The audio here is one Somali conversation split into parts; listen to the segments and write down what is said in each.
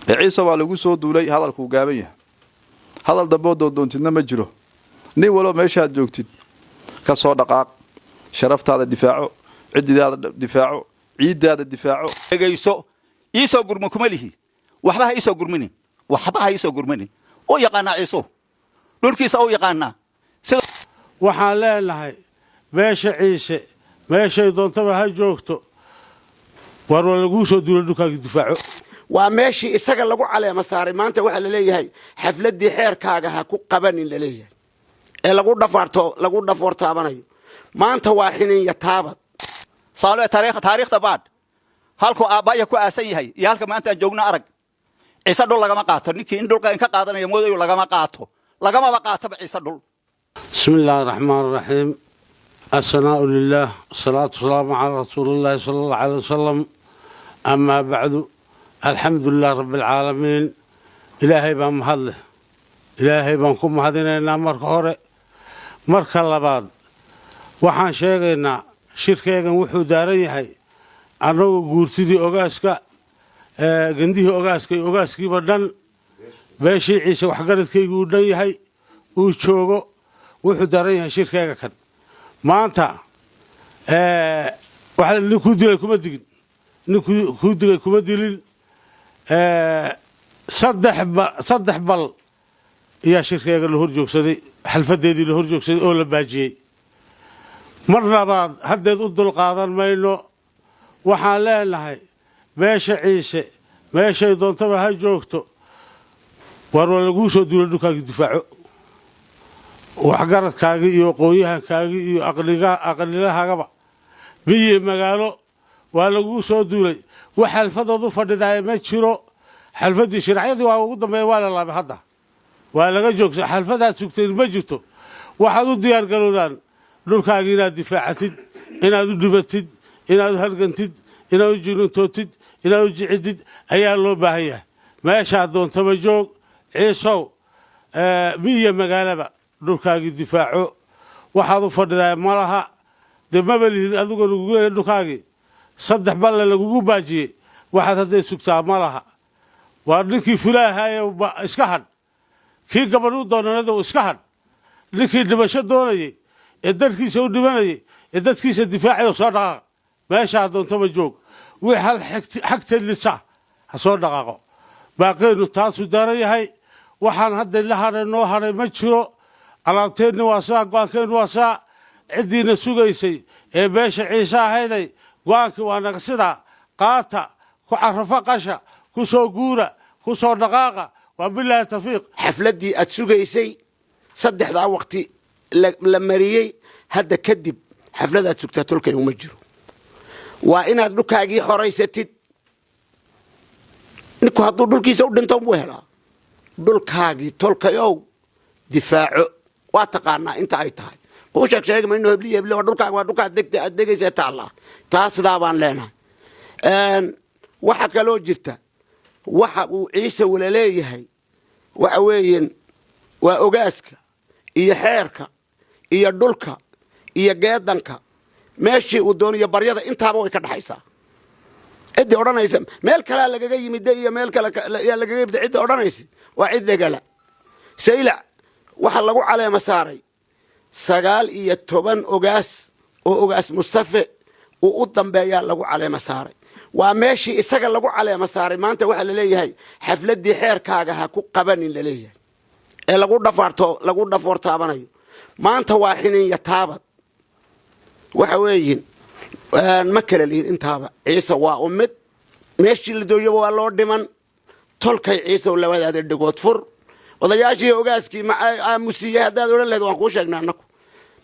ciise waa lagu soo duulay hadalku gaaban yahay hadal dambood doontidna ma jiro nin walo meesha aad joogtid ka soo dhaqaaq sharaftaada difaaco ciidaada difaaco ciidaada difaaco egayso iisoo gurma kuma lihi waxba ha iisoo gurminin waxba ha iisoo gurminin oo yaqaana ciiso dhulkiisa oo yaqaana waxaan leenahay meesha ciise meeshay doontaba ha joogto war lagu soo duulay dhulkaaga difaaco waa meeshii isaga lagu caleema saaray maanta waxa la leeyahay xafladii xeerkaaga ha ku qabanin la leeyahay ee lagu dhafoortaabanayo maanta waa xinin yataabad saalo taariikhda baad halku aabaya ku aasan yahay iyo halka maanta aan joogno arag ciise dhul lagama qaato ninkii in dhulka in ka qaadanayo moodayo lagama qaato ciise dhul bismillaahir rahmaanir rahiim assalaamu lillaah salaatu wasalaamu ala rasuulillaah sallallahu alayhi wasallam amma ba'du alxamdulilah rabbilcaalamiin ilaahay baan mahadleh ilaahay baan ku mahadinaynaa marka hore marka labaad waxaan sheegaynaa shirkeegan wuxuu daaran yahay annagoo guurtidii ogaaska gandihii ogaaska iyo ogaaskiiba dhan beeshii ciise waxgaradkaygu uu dhan yahay uu joogo wuxuu daaran yahay shirkeega kan maanta waxa nin kuu dilay kuma digin nin kuu digay kuma dilin saddex bal ayaa shirkeega la horjoogsaday xalfadeedii la horjoogsaday oo la baajiyey mar labaad haddeed u dulqaadan mayno waxaan leenahay meesha ciise meeshay doontaba ha joogto war laguu soo duulay dhulkaaga difaaco waxgaradkaagii iyo aqoonyahankaagii iyo aqlilahaagaba miyi magaalo waa laguu soo duulay wax xalfadoodu fadhidaaya ma jiro xalfadii shiraacyadii waa ugu dambeeya waa la laabay hadda waa laga joogsa xalfadaad sugteed ma jirto waxaad u diyaar garowdaan dhulkaagii inaad difaacatid inaad u dhibatid inaad u halgantid inaad u jirintootid inaad u jicidid ayaa loo baahan yahay meeshaad doontaba joog ciisow miya magaalaba dhulkaagii difaaco waxaad u fadhidaaya ma laha dee maba lihin adigoo lagugu leeya dhulkaagii saddex balle lagugu baajiyey waxaad hadday sugtaa ma laha waa ninkii fulaahaye iska hadh kii gabadh u doonanadow iska hadh ninkii dhimasho doonayey ee dadkiisa u dhimanayay ee dadkiisa difaacay soo dhaqaaq meeshaa doontaba joog wii hal xagteed lisa ha soo dhaqaaqo baaqeenu taasuu daran yahay waxaan hadda la hadhay noo hadhay ma jiro alaabteenni waa saa go-aankeennu waa saa ciddiina sugaysay ee meesha ciise ahayday go-aankii waa naga sidaa qaata ku carafo qasha ku soo guura ku soo dhaqaaqa waa bilaahi tawfiiq xafladii aad sugaysay saddexdaa waqti la mariyey hadda kadib xafladaad sugtaa tolkay uma jiro waa inaad dhulkaagii horaysatid ninku hadduu dhulkiisa u dhinto buu helaa dhulkaagii tolkayow difaaco waa taqaanaa inta ay tahay kuu sheeg mayno hebli waa dhulkaaga waa dhulkaad aad degaysa taallaa taa sidaa baan leenahay waxa kaloo jirta waxa uu ciise wala leeyahay waxa weeyeen waa ogaaska iyo xeerka iyo dhulka iyo geedanka meeshii uu doonayo baryada intaaba way ka dhaxaysaa cidii odhanaysa meel kale lagaga yimid iyo meel kale ayaa lagaga yimid cidii odhanaysa waa cid degala saylac waxa lagu caleema saaray 19 ogaas oo ogaas Mustafa uu u dambeeyaa lagu caleema saaray waa meeshii isaga lagu caleema saaray maanta waxa la leeyahay xafladii xeerkaaga ha ku qabanin la leeyahay ee lagu dhafoortaabanayo maanta waa xinin yataabad waxa weeyin ma kala liin intaaba ciise waa ummad meeshii la dooyo waa loo dhiman tolkay ciise labadaada dhigood fur odayaashii ogaaskii ma aamusiye haddaad odhan lahayd waan kuu sheegnaa annagu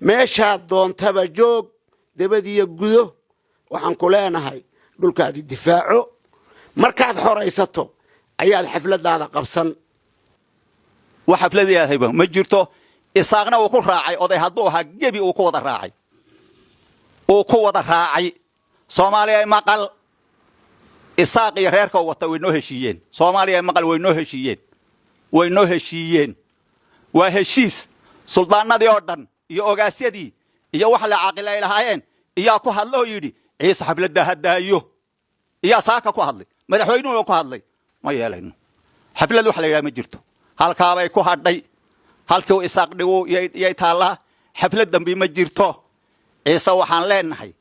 meeshaad doontaba joog dabadiyo gudo waxaan ku leenahay dhulkaagii difaaco markaad xoraysato ayaad xafladaada qabsan wax xafladiyahayba ma jirto isaaqna uu ku raacay oday hadduu ahaa gebi uu ku wada raacay Soomaaliya maqal isaaq iyo reerka wata way noo heshiiyeen Soomaaliya maqal way noo heshiiyeen waa heshiis suldaanadii oo dhan iyo ogaasyadii iyo wax la caaqilay lahaayeen iyo ku hadloo yiri ciise xafladda hadaayo iyo saaka ku hadlay madaxweynuhu ku hadlay ma yeelayno xaflad wax la yiraahdo ma jirto halka bay ku hadhay halkii uu isaaq dhigo yay taala xaflad dambi ma jirto ciise waxaan leenahay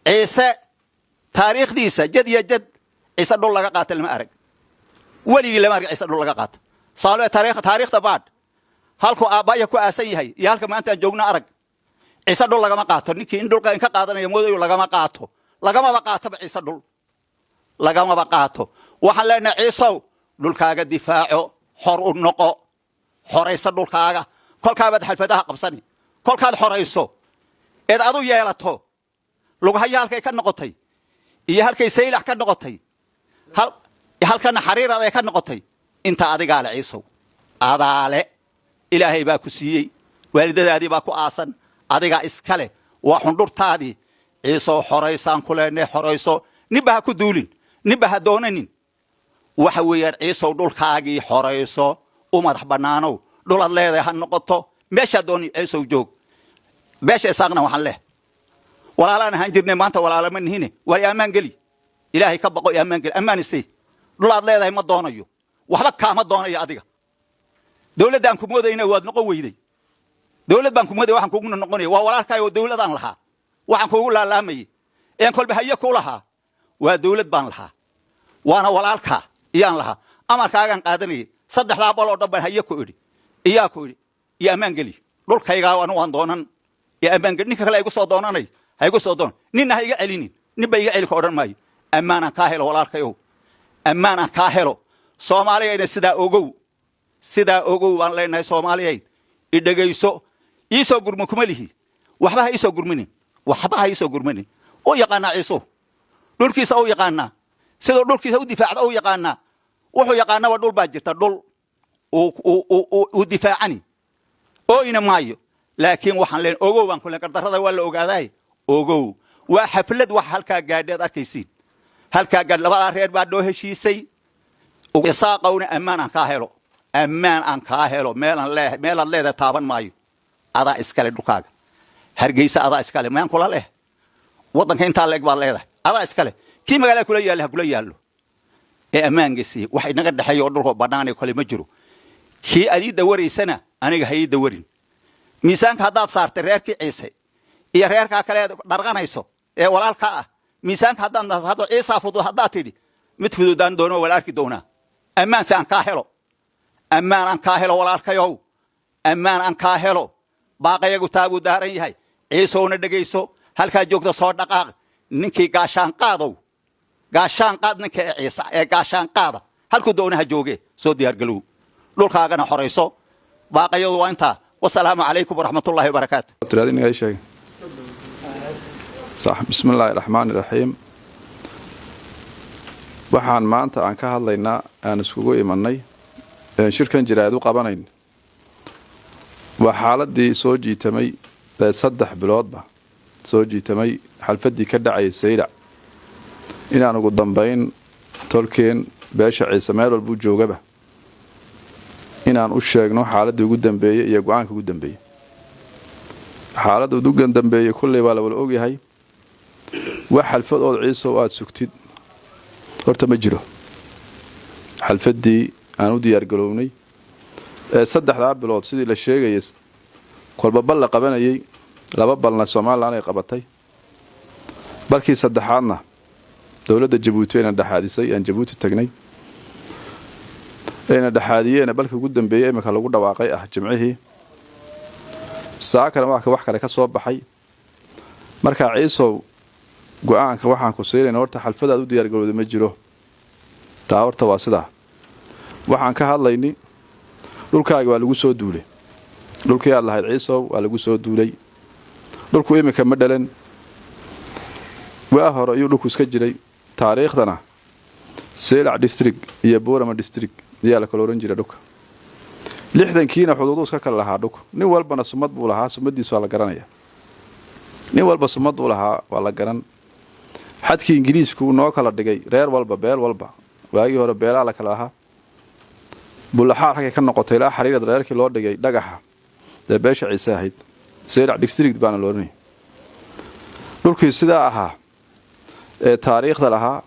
ciise taariikhdiisa jad iyo jad ciise dhul laga qaatay lama arag weligii lama arag ciise dhul laga qaatay saalay taariikhda baad halku aabaya ku aasan yahay iyo halka maanta aan joogno arag ciise dhul lagama qaato ninkii in dhulka in ka qaadanayo moodayo lagama qaato ciise dhul lagama qaato waxaan leenahay ciisow dhulkaaga difaaco xor u noqo xoraysa dhulkaaga kolkaabaad xalfadaha qabsani kolkaad xorayso eed adu yeelato lugahayaalkay ka noqotay iyo halkay saylax ka noqotay halkana xariirada ay ka noqotay inta adiga la ciisow adaale ilaahay baa ku siiyey waalidadaadii baa ku aasan adiga iskale waa xundurtaadii ciisow xoraysaan ku leenahay xorayso nibaha ku duulin nibaha doonanin waxa weeyaan ciisow dhulkaagii xorayso u madax bannaanow dhulad leedahay ha noqoto meesha dooni ciisow joog beesha isaaqna waxaan leh walaalaan ahaan jirnay maanta walaalama nihine war ammaan geli ilaahay ka baqo ammaan geli ammaan isii dhulad leedahay ma doonayo waxba kaama doonayo adiga dawladdan ku moodayna waad noqon weyday dawlad baan ku mooday waxaan kugu noqonay waa walaalkaayo dawladaan lahaa waxaan kugu laalaamayay een kolba haye ku lahaa waa dawlad baan lahaa waana walaalka iyaan lahaa amarkaagan qaadanayay saddexdaa bal oo dhan baan haye ku idhi iyaa ku idhi iyo ammaan geli dhulkaygaa waan doonan iyo ammaan geli ninka kale ay igu soo doonanay ha igu soo doonan ninna ha iga celinin ninba iga celi ka odhan maayo ammaanaan kaa helo walaalkayow ammaanaan kaa helo soomaaliyayna sidaa ogow baan leenahay soomaaliyayd i dhegayso iisoo gurma kuma lihi waxba ha iisoo gurminin u yaqaanaa ciiso dhulkiisa u yaqaanaa sidoo dhulkiisa u difaacda u yaqaanaa wuxuu yaqaanaba dhul baa jirta dhul uu difaacani ooyna maayo laakiin waxaan leen ogow baan ku leen gardarrada waa la ogaaday ogow waa xaflad wax halkaa gaadheed arkaysiin halkaa gaadh labadaa reer baa noo heshiisay isaaqowna ammaan aan kaa helo meelaad leedahay taaban maayo adaa iskale dhulkaaga hargeysa adaa iskale mayaan kula leh waddanka intaa leeg baad leedahay adaa iskale kii magaalada kula yaalla ha kula yaallo ee ammaangiisii wax inaga dhexeeya oo dhulkoo bannaanay kale ma jiro kii aad ii dawaraysana aniga ha ii dawarin miisaanka haddaad saartay reerkii ciise iyo reerkaa kale dharqanayso ee walaalka ah miisaanka haddaad ciisaa fudud haddaad tidhi mid fududaan doono wala arki doonaa ammaanse aan kaa helo walaalkayow ammaan aan kaa helo baaqayagu taabuu daaran yahay ciisowna dhegayso halkaa joogta soo dhaqaaq ninkii gaashaanqaad ninka ee ciise ee gaashaanqaada halkuu doonaha jooge soo diyaargalow dhulkaagana xorayso baaqayadu waa intaa wasalaamu calaykum waraxmatullaahi wabarakaatu bismi illaahi raxmaani raxiim waxaan maanta aan ka hadlaynaa aan iskugu imanay shirkan jiraad u qabanayn waa xaaladii soo jiitamay 3 biloodba soo jiitamay xalfadii ka dhacay saylac inaan ugu dambayn tolkeen beesha ciise meel walba joogaba inaan u sheegno xaaladii ugu dambeeyay iyo go'aanka ugu dambeeyay xaaladda ugu dambeeyay kullee waa la wada ogyahay wax xalfad oo ciise oo aad sugtid horta ma jiro xalfadii aan u diyaar garownay 3 bilood sidii la sheegayay kolba bal la qabanayay 2 balna Soomaaliland ay qabatay balkii saddexaadna dawladda Djibouti ayna dhaxaadisay aan Djibouti tagnay ayna dhaxaadiyeen balkii ugu dambeeyay imika lagu dhawaaqay jimcihii saakana wax kale ka soo baxay marka ciisow go'aanka waxaan ku siireen horta xalfadaad u diyaar garowday ma jiro taa horta waa sidaa waxaan ka hadlaynay dhulkaaga waa lagu soo duulay dhulkii aad lahayd ciisow waa lagu soo duulay dhulku imika ma dhalan waa hore ayuu dhulku iska jiray taariikhdana Saylac district iyo Boorama district ayaa la kala oran jiray dhulka 60kiina xuduudu iska kala lahaa dhulku nin walbana sumad buu lahaa sumadiisu waa la garanaya nin walba sumad uu lahaa waa la garan xadkii Ingiriisku noo kala dhigay reer walba beel walba waagii hore beelaa la kala lahaa bulaxaar halkay ka noqotay ilaa xariirada reerkii loo dhigay dhagaxa ee beesha ciise ahayd Saylac district baana loo oranay dhulkii sidaa ahaa ee taariikhda lahaa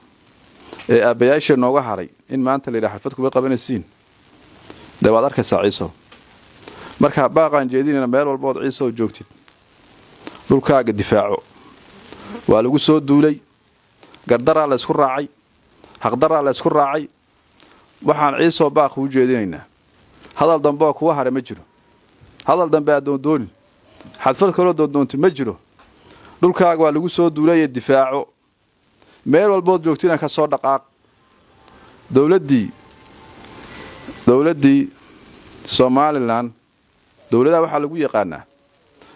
ee abayaasha nooga haray in maanta la xalfad kuba qabanaysiin dee waad arkaysaa ciisow markaa baaqaan jeedinayna meel walbood ciisow joogtid dhulkaaga difaaco waa lagu soo duulay gardaraa la isku raacay xaqdaraa la isku raacay waxaan ciisow baaq u jeedinaynaa hadal dambe oo kuwa hare ma jiro hadal dambe aad doondooni xadfad kaloo doondoonti ma jiro dhulkaaga waa lagu soo duulay difaaco meel walbood joogtina ka soo dhaqaaq dawladdii Somaliland dawladda waxa lagu yaqaanaa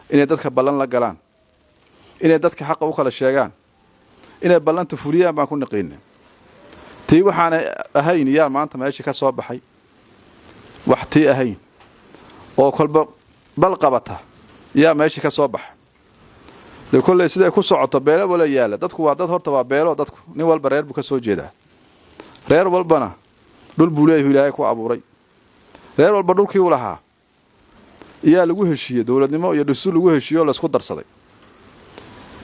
inay dadka ballan la galaan inay dadka xaq u kala sheegaan inay ballanta fuliyaan baan ku naqeynaa tii waxaan ahayn yaa maanta meeshii ka soo baxay wax tii ahayn oo kolba bal qabata yaa meeshii ka soo baxay de kullee sida ku socoto beelo wala yaala dadku waa dad horta waa beelo dadku nin walba reer buu ka soo jeedaa reer walbana dhul buu leeyahay Ilaahay ku abuuray reer walba dhulkii uu lahaa iyaa lagu heshiiyay dawladnimo iyo dhusul lagu heshiiyo la isku darsaday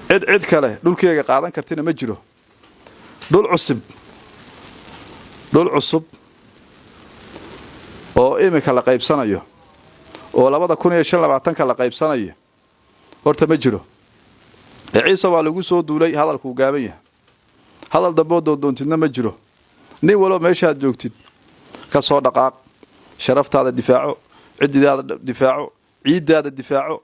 cid kale dhulkeega qaadan kartina ma jiro dhul cusub oo imika la qaybsanayo oo 2025 la qaybsanayo horta ma jiro ciise waa lagu soo duulay hadalku gaaban yahay hadal dambe doontidna ma jiro nin walo meesha joogtid ka soo dhaqaaq sharaftaada difaaco ciidaada difaaco